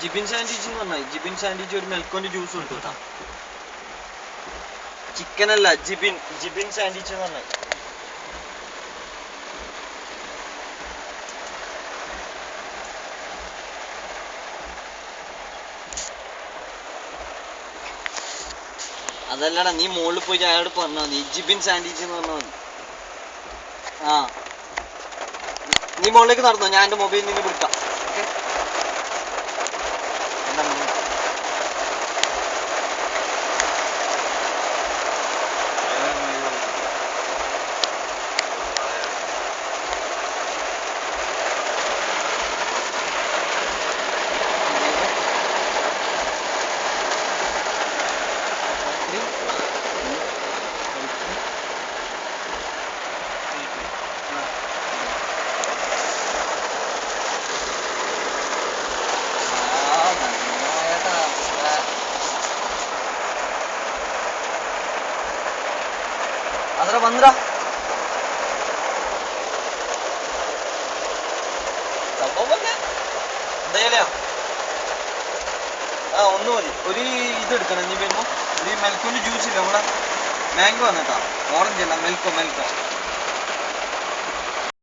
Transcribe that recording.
Jibin sandwich എന്ന് പറഞ്ഞാൽ Jibin sandwich ഒരു മെൽക്കോന്റെ ജ്യൂസ് ഉണ്ട് കേട്ടോ. ചിക്കൻ അല്ല, ജിബിൻ സാൻഡ്വിച്ച് എന്ന് പറഞ്ഞാൽ. അതല്ലടാ, നീ മുകളിൽ പോയി അയാളോട് പറഞ്ഞാൽ മതി ജിബിൻ സാൻഡ്വിച്ച് എന്ന് പറഞ്ഞാൽ മതി. ആ നീ മുകളിലേക്ക് നടന്നോ, ഞാൻ എൻ്റെ മൊബൈലിൽ നിന്ന് വിളിക്കാം. ഓക്കെ ಅದರ ಬಂದ್ರ എന്തായാലും ഒന്ന് മതി. ഒരു ഇതെടുക്കണം നീ വരുമ്പോ. ഒരു മെൽക്കോന്റെ ജ്യൂസ് ഇല്ല നമ്മളെ, മാംഗോ വന്നിട്ടാ, ഓറഞ്ച് അല്ല, മെൽക്കോ.